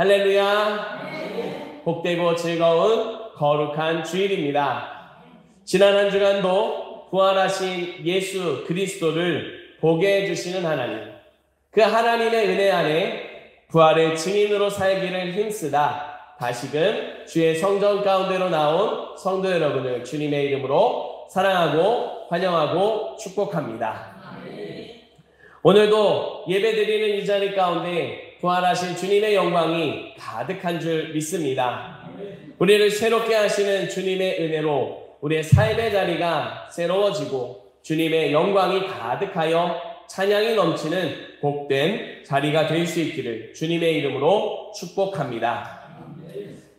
할렐루야. 복되고 즐거운 거룩한 주일입니다. 지난 한 주간도 부활하신 예수 그리스도를 보게 해주시는 하나님, 그 하나님의 은혜 안에 부활의 증인으로 살기를 힘쓰다 다시금 주의 성전 가운데로 나온 성도 여러분을 주님의 이름으로 사랑하고 환영하고 축복합니다. 오늘도 예배드리는 이 자리 가운데 부활하신 주님의 영광이 가득한 줄 믿습니다. 우리를 새롭게 하시는 주님의 은혜로 우리의 삶의 자리가 새로워지고 주님의 영광이 가득하여 찬양이 넘치는 복된 자리가 될 수 있기를 주님의 이름으로 축복합니다.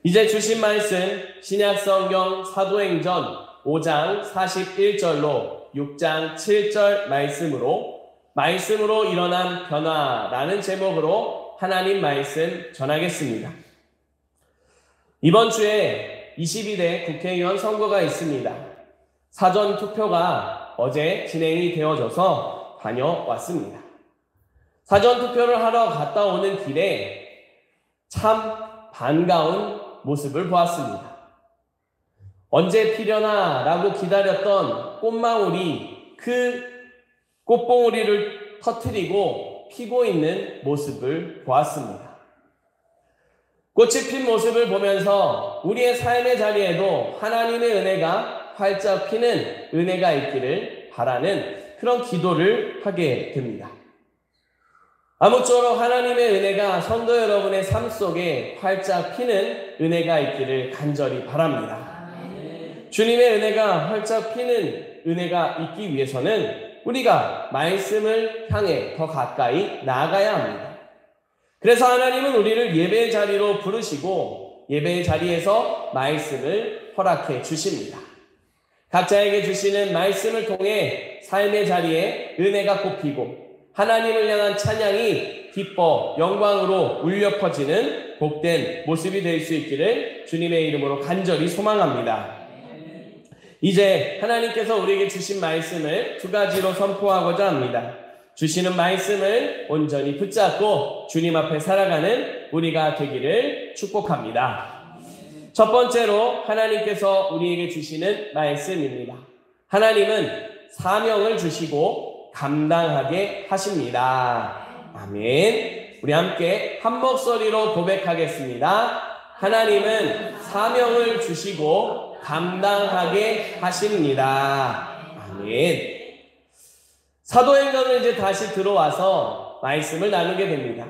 이제 주신 말씀 신약성경 사도행전 5장 41절로 6장 7절 말씀으로 일어난 변화라는 제목으로 하나님 말씀 전하겠습니다. 이번 주에 22대 국회의원 선거가 있습니다. 사전 투표가 어제 진행이 되어져서 다녀왔습니다. 사전 투표를 하러 갔다 오는 길에 참 반가운 모습을 보았습니다. 언제 피려나 라고 기다렸던 꽃망울이 그 꽃봉오리를 터뜨리고 피고 있는 모습을 보았습니다. 꽃이 핀 모습을 보면서 우리의 삶의 자리에도 하나님의 은혜가 활짝 피는 은혜가 있기를 바라는 그런 기도를 하게 됩니다. 아무쪼록 하나님의 은혜가 성도 여러분의 삶 속에 활짝 피는 은혜가 있기를 간절히 바랍니다. 주님의 은혜가 활짝 피는 은혜가 있기 위해서는 우리가 말씀을 향해 더 가까이 나아가야 합니다. 그래서 하나님은 우리를 예배의 자리로 부르시고 예배의 자리에서 말씀을 허락해 주십니다. 각자에게 주시는 말씀을 통해 삶의 자리에 은혜가 꼽히고 하나님을 향한 찬양이 기뻐 영광으로 울려 퍼지는 복된 모습이 될 수 있기를 주님의 이름으로 간절히 소망합니다. 이제 하나님께서 우리에게 주신 말씀을 두 가지로 선포하고자 합니다. 주시는 말씀을 온전히 붙잡고 주님 앞에 살아가는 우리가 되기를 축복합니다. 첫 번째로 하나님께서 우리에게 주시는 말씀입니다. 하나님은 사명을 주시고 감당하게 하십니다. 아멘. 우리 함께 한 목소리로 고백하겠습니다. 하나님은 사명을 주시고 감당하게 하십니다. 아멘. 사도행전을 이제 다시 들어와서 말씀을 나누게 됩니다.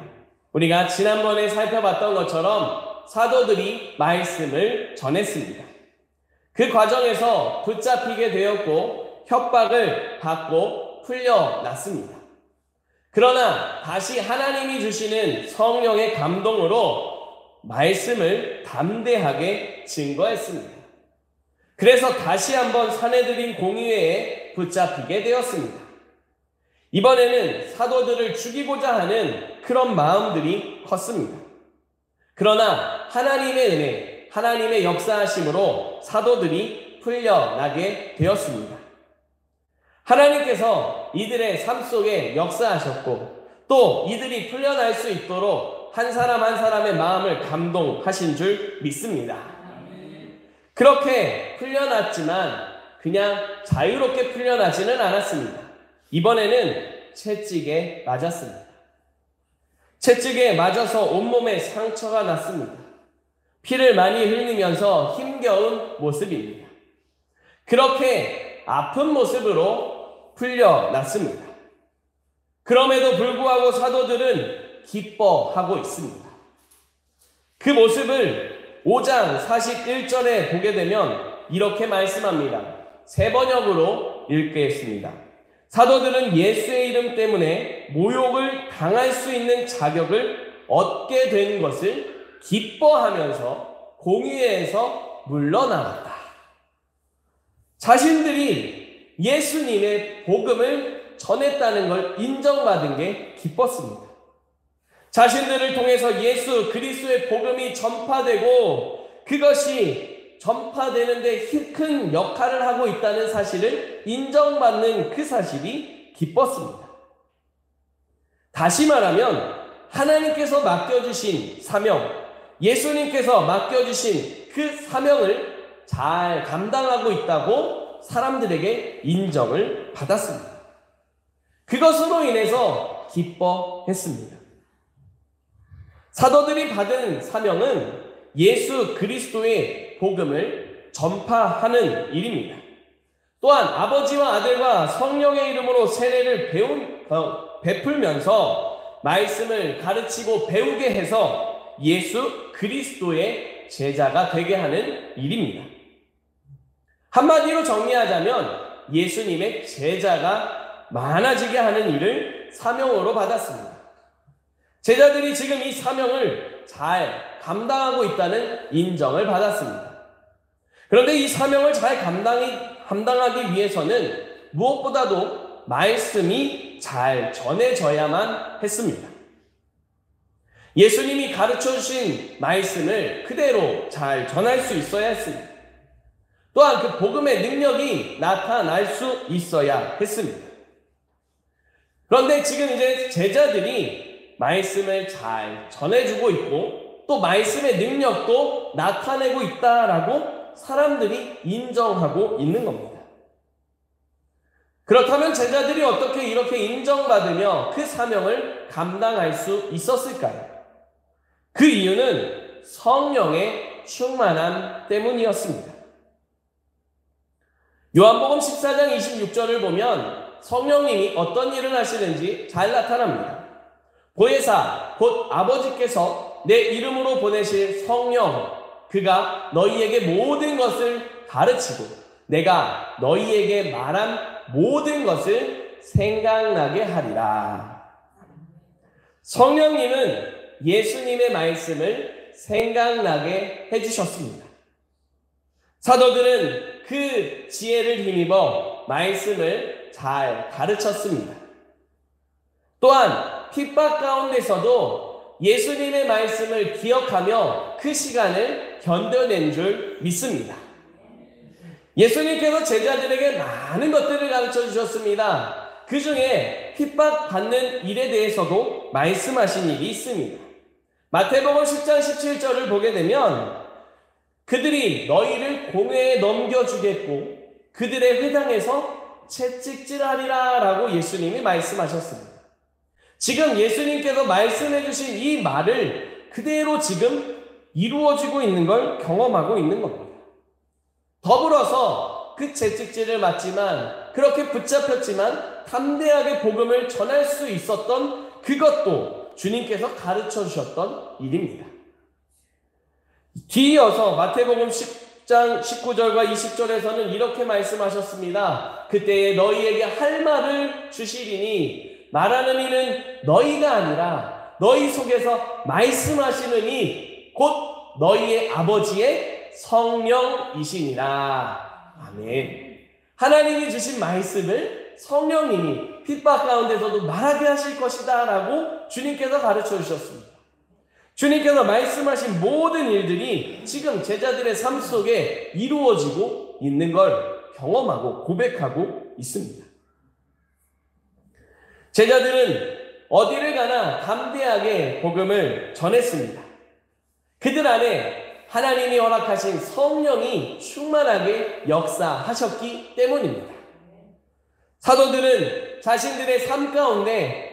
우리가 지난번에 살펴봤던 것처럼 사도들이 말씀을 전했습니다. 그 과정에서 붙잡히게 되었고 협박을 받고 풀려났습니다. 그러나 다시 하나님이 주시는 성령의 감동으로 말씀을 담대하게 증거했습니다. 그래서 다시 한번 사내들인 공의회에 붙잡히게 되었습니다. 이번에는 사도들을 죽이고자 하는 그런 마음들이 컸습니다. 그러나 하나님의 은혜, 하나님의 역사하심으로 사도들이 풀려나게 되었습니다. 하나님께서 이들의 삶 속에 역사하셨고 또 이들이 풀려날 수 있도록 한 사람 한 사람의 마음을 감동하신 줄 믿습니다. 그렇게 풀려났지만 그냥 자유롭게 풀려나지는 않았습니다. 이번에는 채찍에 맞았습니다. 채찍에 맞아서 온몸에 상처가 났습니다. 피를 많이 흘리면서 힘겨운 모습입니다. 그렇게 아픈 모습으로 풀려났습니다. 그럼에도 불구하고 사도들은 기뻐하고 있습니다. 그 모습을 5장 41절에 보게 되면 이렇게 말씀합니다. 세 번역으로 읽겠습니다. 사도들은 예수의 이름 때문에 모욕을 당할 수 있는 자격을 얻게 된 것을 기뻐하면서 공의회에서 물러나갔다. 자신들이 예수님의 복음을 전했다는 걸 인정받은 게 기뻤습니다. 자신들을 통해서 예수 그리스도의 복음이 전파되고 그것이 전파되는데 큰 역할을 하고 있다는 사실을 인정받는 그 사실이 기뻤습니다. 다시 말하면 하나님께서 맡겨주신 사명, 예수님께서 맡겨주신 그 사명을 잘 감당하고 있다고 사람들에게 인정을 받았습니다. 그것으로 인해서 기뻐했습니다. 사도들이 받은 사명은 예수 그리스도의 복음을 전파하는 일입니다. 또한 아버지와 아들과 성령의 이름으로 세례를 베풀면서 말씀을 가르치고 배우게 해서 예수 그리스도의 제자가 되게 하는 일입니다. 한마디로 정리하자면 예수님의 제자가 많아지게 하는 일을 사명으로 받았습니다. 제자들이 지금 이 사명을 잘 감당하고 있다는 인정을 받았습니다. 그런데 이 사명을 잘 감당하기 위해서는 무엇보다도 말씀이 잘 전해져야만 했습니다. 예수님이 가르쳐 주신 말씀을 그대로 잘 전할 수 있어야 했습니다. 또한 그 복음의 능력이 나타날 수 있어야 했습니다. 그런데 지금 이제 제자들이 말씀을 잘 전해주고 있고 또 말씀의 능력도 나타내고 있다라고 사람들이 인정하고 있는 겁니다. 그렇다면 제자들이 어떻게 이렇게 인정받으며 그 사명을 감당할 수 있었을까요? 그 이유는 성령의 충만함 때문이었습니다. 요한복음 14장 26절을 보면 성령님이 어떤 일을 하시는지 잘 나타납니다. 보혜사 곧 아버지께서 내 이름으로 보내실 성령 그가 너희에게 모든 것을 가르치고 내가 너희에게 말한 모든 것을 생각나게 하리라. 성령님은 예수님의 말씀을 생각나게 해주셨습니다. 사도들은 그 지혜를 힘입어 말씀을 잘 가르쳤습니다. 또한 핍박 가운데서도 예수님의 말씀을 기억하며 그 시간을 견뎌낸 줄 믿습니다. 예수님께서 제자들에게 많은 것들을 가르쳐 주셨습니다. 그 중에 핍박받는 일에 대해서도 말씀하신 일이 있습니다. 마태복음 10장 17절을 보게 되면 그들이 너희를 공회에 넘겨주겠고 그들의 회당에서 채찍질하리라 라고 예수님이 말씀하셨습니다. 지금 예수님께서 말씀해 주신 이 말을 그대로 지금 이루어지고 있는 걸 경험하고 있는 겁니다. 더불어서 그 채찍질을 맞지만 그렇게 붙잡혔지만 담대하게 복음을 전할 수 있었던 그것도 주님께서 가르쳐 주셨던 일입니다. 뒤이어서 마태복음 10장 19절과 20절에서는 이렇게 말씀하셨습니다. 그때에 너희에게 할 말을 주시리니 말하는 이는 너희가 아니라 너희 속에서 말씀하시느니 곧 너희의 아버지의 성령이시니라. 아멘. 하나님이 주신 말씀을 성령님이 핍박 가운데서도 말하게 하실 것이다 라고 주님께서 가르쳐 주셨습니다. 주님께서 말씀하신 모든 일들이 지금 제자들의 삶 속에 이루어지고 있는 걸 경험하고 고백하고 있습니다. 제자들은 어디를 가나 담대하게 복음을 전했습니다. 그들 안에 하나님이 허락하신 성령이 충만하게 역사하셨기 때문입니다. 사도들은 자신들의 삶 가운데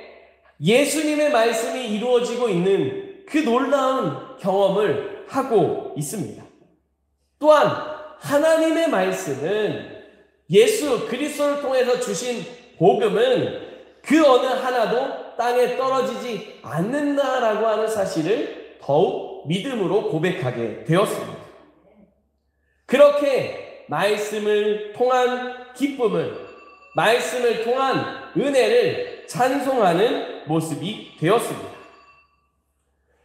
예수님의 말씀이 이루어지고 있는 그 놀라운 경험을 하고 있습니다. 또한 하나님의 말씀은 예수 그리스도를 통해서 주신 복음은 그 어느 하나도 땅에 떨어지지 않는다라고 하는 사실을 더욱 믿음으로 고백하게 되었습니다. 그렇게 말씀을 통한 기쁨을, 말씀을 통한 은혜를 찬송하는 모습이 되었습니다.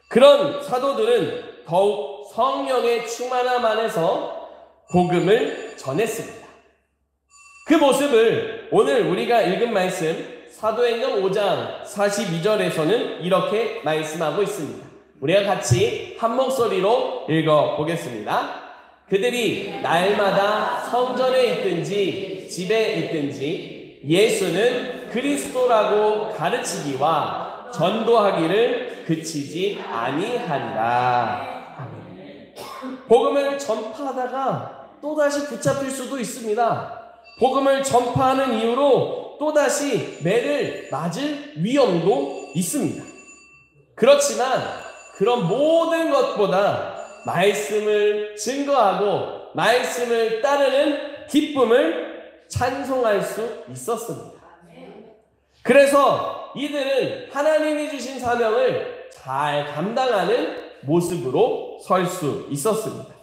그런 사도들은 더욱 성령의 충만함 안에서 복음을 전했습니다. 그 모습을 오늘 우리가 읽은 말씀 사도행전 5장 42절에서는 이렇게 말씀하고 있습니다. 우리가 같이 한 목소리로 읽어보겠습니다. 그들이 날마다 성전에 있든지 집에 있든지 예수는 그리스도라고 가르치기와 전도하기를 그치지 아니하니라. 복음을 전파하다가 또다시 붙잡힐 수도 있습니다. 복음을 전파하는 이유로 또다시 매를 맞을 위험도 있습니다. 그렇지만 그런 모든 것보다 말씀을 증거하고 말씀을 따르는 기쁨을 찬송할 수 있었습니다. 그래서 이들은 하나님이 주신 사명을 잘 감당하는 모습으로 설 수 있었습니다.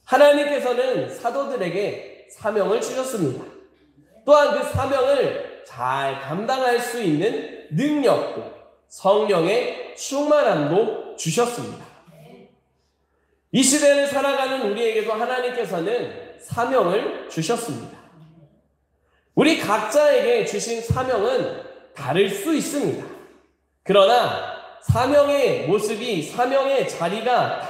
하나님께서는 사도들에게 사명을 주셨습니다. 또한 그 사명을 잘 감당할 수 있는 능력도, 성령의 충만함도 주셨습니다. 이 시대를 살아가는 우리에게도 하나님께서는 사명을 주셨습니다. 우리 각자에게 주신 사명은 다를 수 있습니다. 그러나 사명의 모습이, 사명의 자리가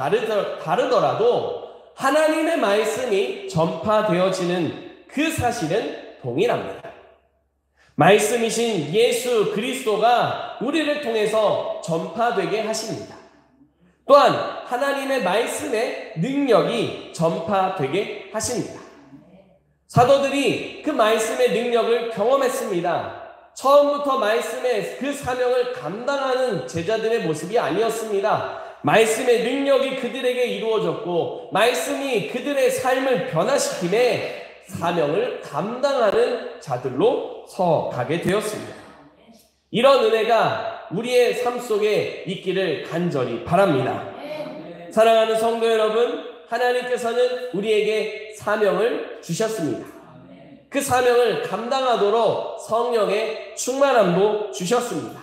다르더라도 하나님의 말씀이 전파되어지는 그 사실은 동일합니다. 말씀이신 예수 그리스도가 우리를 통해서 전파되게 하십니다. 또한 하나님의 말씀의 능력이 전파되게 하십니다. 사도들이 그 말씀의 능력을 경험했습니다. 처음부터 말씀의 그 사명을 감당하는 제자들의 모습이 아니었습니다. 말씀의 능력이 그들에게 이루어졌고 말씀이 그들의 삶을 변화시키며 사명을 감당하는 자들로 서가게 되었습니다. 이런 은혜가 우리의 삶 속에 있기를 간절히 바랍니다. 사랑하는 성도 여러분, 하나님께서는 우리에게 사명을 주셨습니다. 그 사명을 감당하도록 성령의 충만함도 주셨습니다.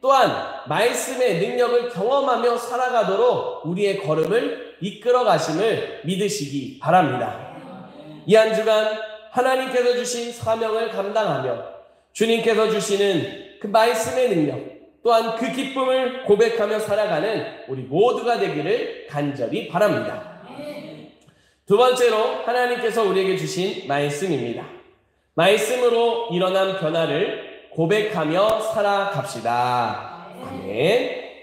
또한 말씀의 능력을 경험하며 살아가도록 우리의 걸음을 이끌어 가심을 믿으시기 바랍니다. 이 한 주간 하나님께서 주신 사명을 감당하며 주님께서 주시는 그 말씀의 능력, 또한 그 기쁨을 고백하며 살아가는 우리 모두가 되기를 간절히 바랍니다. 두 번째로 하나님께서 우리에게 주신 말씀입니다. 말씀으로 일어난 변화를 고백하며 살아갑시다. 아멘.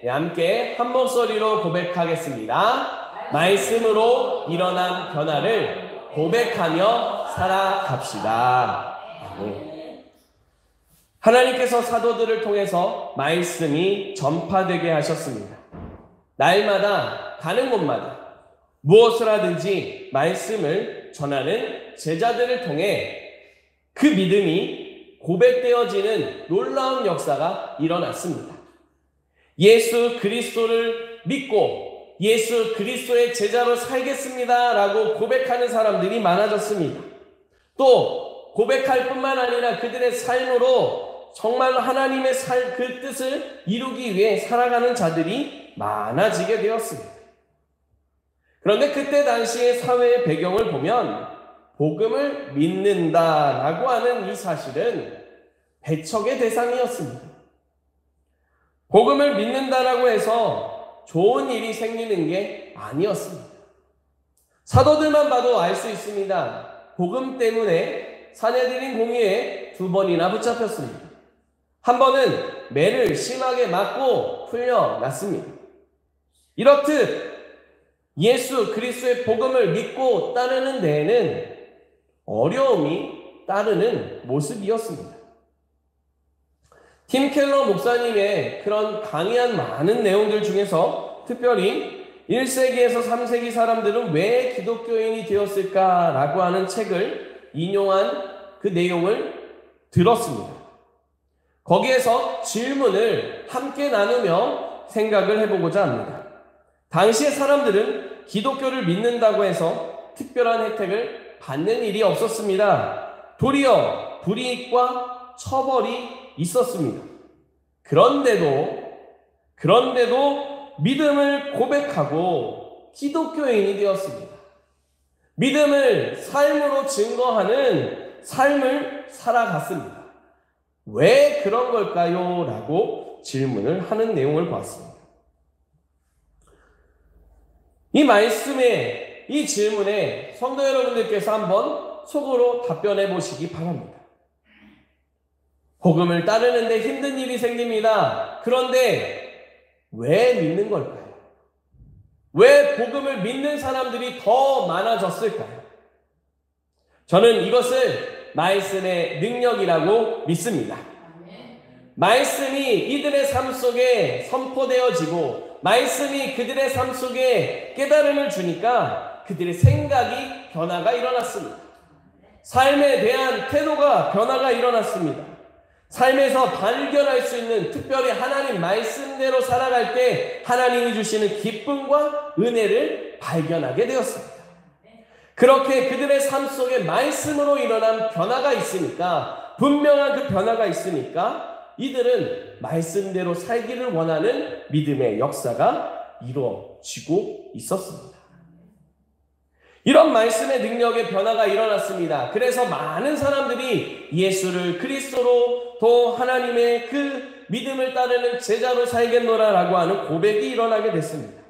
네, 함께 한 목소리로 고백하겠습니다. 말씀으로 일어난 변화를 고백하며 살아갑시다. 아멘. 하나님께서 사도들을 통해서 말씀이 전파되게 하셨습니다. 날마다 가는 곳마다 무엇을 하든지 말씀을 전하는 제자들을 통해 그 믿음이 고백되어지는 놀라운 역사가 일어났습니다. 예수 그리스도를 믿고 예수 그리스도의 제자로 살겠습니다 라고 고백하는 사람들이 많아졌습니다. 또 고백할 뿐만 아니라 그들의 삶으로 정말 하나님의 그 뜻을 이루기 위해 살아가는 자들이 많아지게 되었습니다. 그런데 그때 당시의 사회의 배경을 보면 복음을 믿는다라고 하는 이 사실은 배척의 대상이었습니다. 복음을 믿는다라고 해서 좋은 일이 생기는 게 아니었습니다. 사도들만 봐도 알 수 있습니다. 복음 때문에 사내들인 공의에 2번이나 붙잡혔습니다. 한 번은 매를 심하게 맞고 풀려났습니다. 이렇듯 예수 그리스도의 복음을 믿고 따르는 데에는 어려움이 따르는 모습이었습니다. 팀 켈러 목사님의 그런 강의한 많은 내용들 중에서 특별히 1세기에서 3세기 사람들은 왜 기독교인이 되었을까라고 하는 책을 인용한 그 내용을 들었습니다. 거기에서 질문을 함께 나누며 생각을 해보고자 합니다. 당시의 사람들은 기독교를 믿는다고 해서 특별한 혜택을 받는 일이 없었습니다. 도리어 불이익과 처벌이 있었습니다. 그런데도 믿음을 고백하고 기독교인이 되었습니다. 믿음을 삶으로 증거하는 삶을 살아갔습니다. 왜 그런 걸까요? 라고 질문을 하는 내용을 보았습니다. 이 말씀에, 이 질문에 성도 여러분들께서 한번 속으로 답변해 보시기 바랍니다. 복음을 따르는데 힘든 일이 생깁니다. 그런데 왜 믿는 걸까요? 왜 복음을 믿는 사람들이 더 많아졌을까요? 저는 이것을 말씀의 능력이라고 믿습니다. 말씀이 이들의 삶 속에 선포되어지고 말씀이 그들의 삶 속에 깨달음을 주니까 그들의 생각이 변화가 일어났습니다. 삶에 대한 태도가 변화가 일어났습니다. 삶에서 발견할 수 있는, 특별히 하나님 말씀대로 살아갈 때 하나님이 주시는 기쁨과 은혜를 발견하게 되었습니다. 그렇게 그들의 삶 속에 말씀으로 일어난 변화가 있으니까, 분명한 그 변화가 있으니까 이들은 말씀대로 살기를 원하는 믿음의 역사가 이루어지고 있었습니다. 이런 말씀의 능력의 변화가 일어났습니다. 그래서 많은 사람들이 예수를 그리스도로, 또 하나님의 그 믿음을 따르는 제자로 살겠노라라고 하는 고백이 일어나게 됐습니다.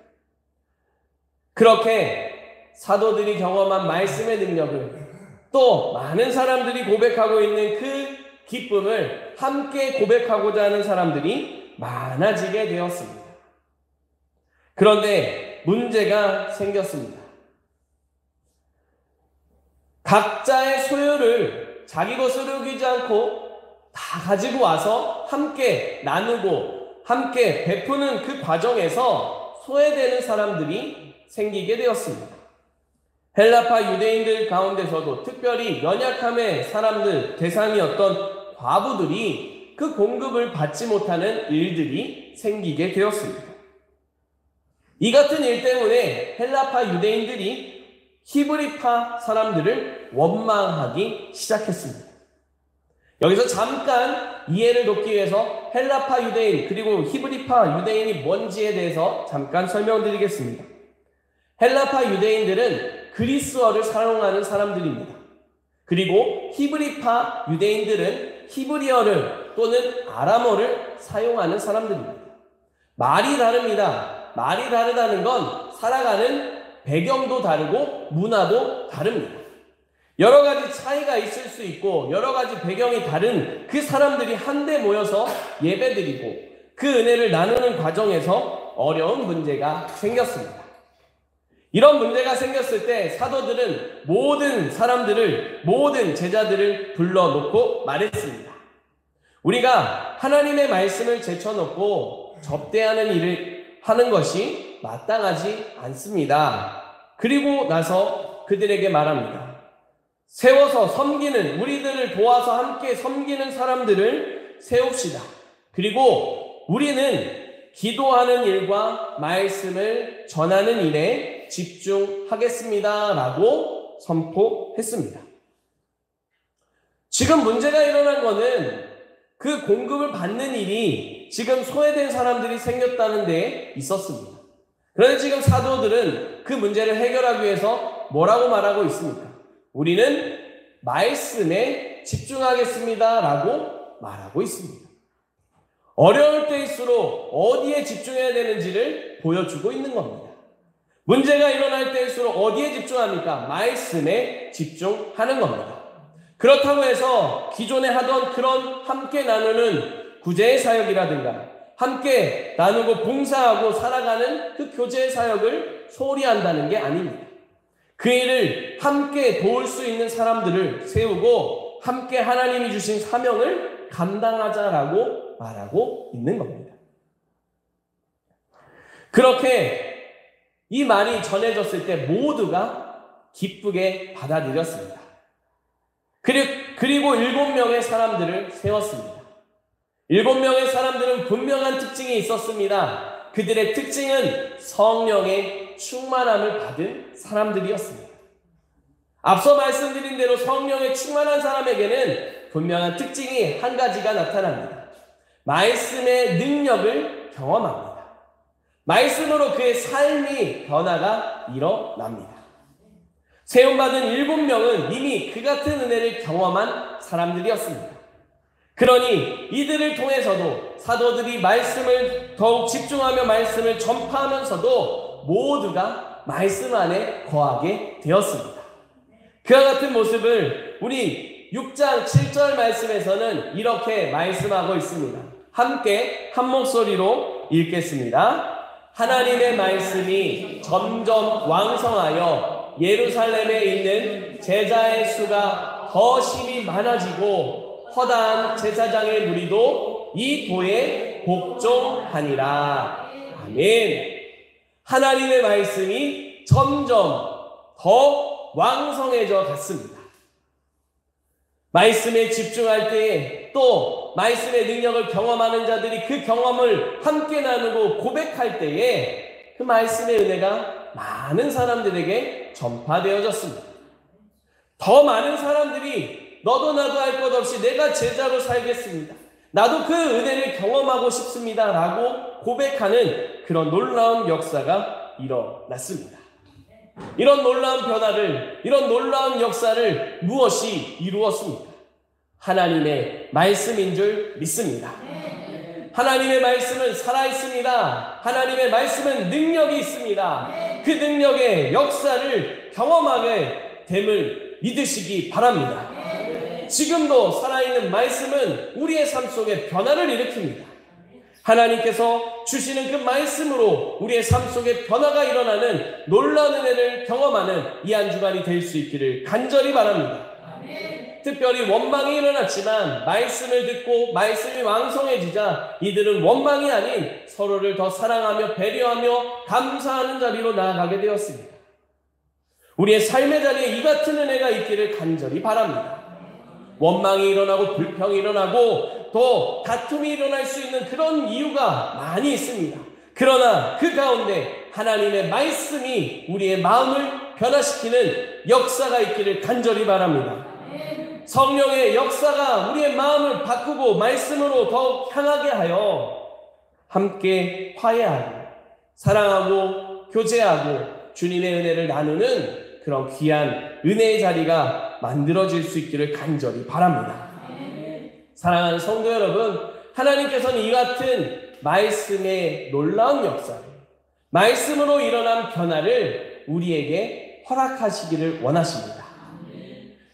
그렇게 사도들이 경험한 말씀의 능력을, 또 많은 사람들이 고백하고 있는 그 기쁨을 함께 고백하고자 하는 사람들이 많아지게 되었습니다. 그런데 문제가 생겼습니다. 각자의 소유를 자기 것으로 여기지 않고 다 가지고 와서 함께 나누고 함께 베푸는 그 과정에서 소외되는 사람들이 생기게 되었습니다. 헬라파 유대인들 가운데서도 특별히 연약함의 사람들 대상이었던 과부들이 그 공급을 받지 못하는 일들이 생기게 되었습니다. 이 같은 일 때문에 헬라파 유대인들이 히브리파 사람들을 원망하기 시작했습니다. 여기서 잠깐 이해를 돕기 위해서 헬라파 유대인 그리고 히브리파 유대인이 뭔지에 대해서 잠깐 설명드리겠습니다. 헬라파 유대인들은 그리스어를 사용하는 사람들입니다. 그리고 히브리파 유대인들은 히브리어를 또는 아람어를 사용하는 사람들입니다. 말이 다릅니다. 말이 다르다는 건 살아가는 배경도 다르고 문화도 다릅니다. 여러 가지 차이가 있을 수 있고 여러 가지 배경이 다른 그 사람들이 한데 모여서 예배드리고 그 은혜를 나누는 과정에서 어려운 문제가 생겼습니다. 이런 문제가 생겼을 때 사도들은 모든 사람들을, 모든 제자들을 불러놓고 말했습니다. 우리가 하나님의 말씀을 제쳐놓고 접대하는 일을 하는 것이 마땅하지 않습니다. 그리고 나서 그들에게 말합니다. 세워서 섬기는, 우리들을 도와서 함께 섬기는 사람들을 세웁시다. 그리고 우리는 기도하는 일과 말씀을 전하는 일에 집중하겠습니다. 라고 선포했습니다. 지금 문제가 일어난 거는 그 공급을 받는 일이 지금 소외된 사람들이 생겼다는 데 있었습니다. 그런데 지금 사도들은 그 문제를 해결하기 위해서 뭐라고 말하고 있습니까? 우리는 말씀에 집중하겠습니다. 라고 말하고 있습니다. 어려울 때일수록 어디에 집중해야 되는지를 보여주고 있는 겁니다. 문제가 일어날 때일수록 어디에 집중합니까? 말씀에 집중하는 겁니다. 그렇다고 해서 기존에 하던 그런 함께 나누는 구제의 사역이라든가 함께 나누고 봉사하고 살아가는 그 교제의 사역을 소홀히 한다는 게 아닙니다. 그 일을 함께 도울 수 있는 사람들을 세우고 함께 하나님이 주신 사명을 감당하자라고 말하고 있는 겁니다. 그렇게 이 말이 전해졌을 때 모두가 기쁘게 받아들였습니다. 그리고 7명의 사람들을 세웠습니다. 7명의 사람들은 분명한 특징이 있었습니다. 그들의 특징은 성령의 충만함을 받은 사람들이었습니다. 앞서 말씀드린 대로 성령의 충만한 사람에게는 분명한 특징이 한 가지가 나타납니다. 말씀의 능력을 경험합니다. 말씀으로 그의 삶이 변화가 일어납니다. 세움받은 7명은 이미 그 같은 은혜를 경험한 사람들이었습니다. 그러니 이들을 통해서도 사도들이 말씀을 더욱 집중하며 말씀을 전파하면서도 모두가 말씀 안에 거하게 되었습니다. 그와 같은 모습을 우리 6장 7절 말씀에서는 이렇게 말씀하고 있습니다. 함께 한 목소리로 읽겠습니다. 하나님의 말씀이 점점 왕성하여 예루살렘에 있는 제자의 수가 더 심히 많아지고 허다한 제사장의 무리도 이 도에 복종하니라. 아멘. 하나님의 말씀이 점점 더 왕성해져 갔습니다. 말씀에 집중할 때에 또 말씀의 능력을 경험하는 자들이 그 경험을 함께 나누고 고백할 때에 그 말씀의 은혜가 많은 사람들에게 전파되어졌습니다. 더 많은 사람들이 너도 나도 할 것 없이 내가 제자로 살겠습니다. 나도 그 은혜를 경험하고 싶습니다. 라고 고백하는 그런 놀라운 역사가 일어났습니다. 이런 놀라운 변화를, 이런 놀라운 역사를 무엇이 이루었습니까? 하나님의 말씀인 줄 믿습니다. 하나님의 말씀은 살아있습니다. 하나님의 말씀은 능력이 있습니다. 그 능력의 역사를 경험하게 됨을 믿으시기 바랍니다. 지금도 살아있는 말씀은 우리의 삶 속에 변화를 일으킵니다. 하나님께서 주시는 그 말씀으로 우리의 삶 속에 변화가 일어나는 놀라운 은혜를 경험하는 이 한 주간이 될 수 있기를 간절히 바랍니다. 특별히 원망이 일어났지만 말씀을 듣고 말씀이 왕성해지자 이들은 원망이 아닌 서로를 더 사랑하며 배려하며 감사하는 자리로 나아가게 되었습니다. 우리의 삶의 자리에 이 같은 은혜가 있기를 간절히 바랍니다. 원망이 일어나고 불평이 일어나고 또 다툼이 일어날 수 있는 그런 이유가 많이 있습니다. 그러나 그 가운데 하나님의 말씀이 우리의 마음을 변화시키는 역사가 있기를 간절히 바랍니다. 성령의 역사가 우리의 마음을 바꾸고 말씀으로 더욱 향하게 하여 함께 화해하고 사랑하고 교제하고 주님의 은혜를 나누는 그런 귀한 은혜의 자리가 만들어질 수 있기를 간절히 바랍니다. 사랑하는 성도 여러분, 하나님께서는 이 같은 말씀의 놀라운 역사를, 말씀으로 일어난 변화를 우리에게 허락하시기를 원하십니다.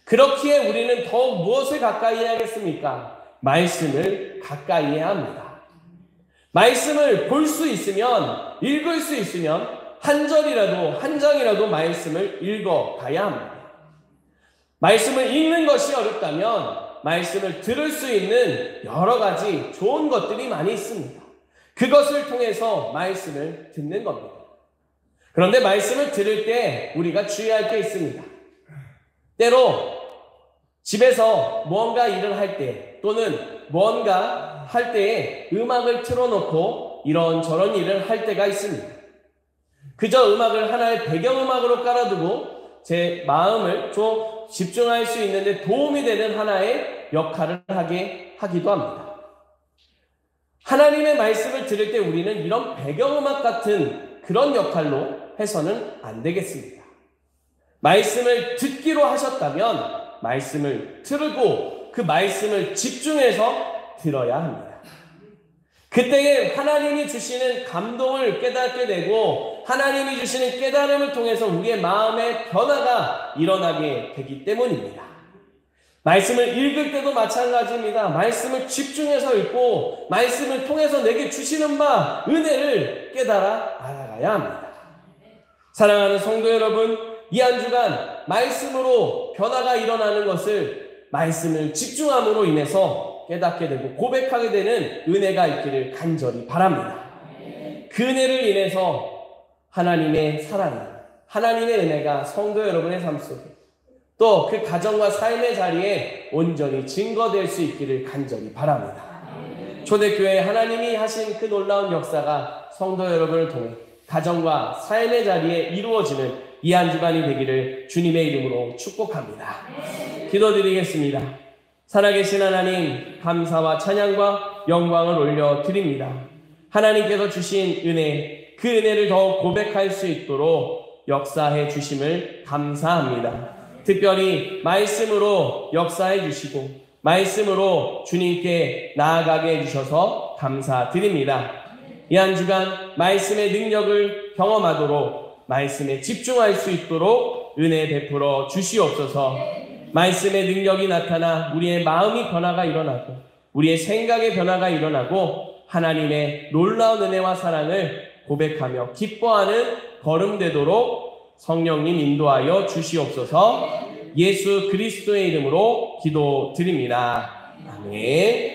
그렇기에 우리는 더욱 무엇을 가까이 해야겠습니까? 말씀을 가까이 해야 합니다. 말씀을 볼 수 있으면, 읽을 수 있으면 한 절이라도, 한 장이라도 말씀을 읽어가야 합니다. 말씀을 읽는 것이 어렵다면 말씀을 들을 수 있는 여러 가지 좋은 것들이 많이 있습니다. 그것을 통해서 말씀을 듣는 겁니다. 그런데 말씀을 들을 때 우리가 주의할 게 있습니다. 때로 집에서 무언가 일을 할 때 또는 무언가 할 때에 음악을 틀어놓고 이런저런 일을 할 때가 있습니다. 그저 음악을 하나의 배경음악으로 깔아두고 제 마음을 좀 집중할 수 있는데 도움이 되는 하나의 역할을 하기도 합니다. 하나님의 말씀을 들을 때 우리는 이런 배경음악 같은 그런 역할로 해서는 안 되겠습니다. 말씀을 듣기로 하셨다면 말씀을 들고 그 말씀을 집중해서 들어야 합니다. 그때에 하나님이 주시는 감동을 깨닫게 되고 하나님이 주시는 깨달음을 통해서 우리의 마음의 변화가 일어나게 되기 때문입니다. 말씀을 읽을 때도 마찬가지입니다. 말씀을 집중해서 읽고 말씀을 통해서 내게 주시는 바 은혜를 깨달아 알아가야 합니다. 사랑하는 성도 여러분, 이 한 주간 말씀으로 변화가 일어나는 것을 말씀을 집중함으로 인해서 깨닫게 되고 고백하게 되는 은혜가 있기를 간절히 바랍니다. 그 은혜를 인해서 하나님의 사랑, 하나님의 은혜가 성도 여러분의 삶 속에 또 그 가정과 삶의 자리에 온전히 증거될 수 있기를 간절히 바랍니다. 초대교회 하나님이 하신 그 놀라운 역사가 성도 여러분을 통해 가정과 삶의 자리에 이루어지는 이 한 주간이 되기를 주님의 이름으로 축복합니다. 기도드리겠습니다. 살아계신 하나님, 감사와 찬양과 영광을 올려드립니다. 하나님께서 주신 은혜, 그 은혜를 더욱 고백할 수 있도록 역사해 주심을 감사합니다. 특별히 말씀으로 역사해 주시고 말씀으로 주님께 나아가게 해주셔서 감사드립니다. 이 한 주간 말씀의 능력을 경험하도록 말씀에 집중할 수 있도록 은혜 베풀어 주시옵소서. 말씀의 능력이 나타나 우리의 마음이 변화가 일어나고 우리의 생각의 변화가 일어나고 하나님의 놀라운 은혜와 사랑을 고백하며 기뻐하는 걸음 되도록 성령님 인도하여 주시옵소서. 예수 그리스도의 이름으로 기도드립니다. 아멘.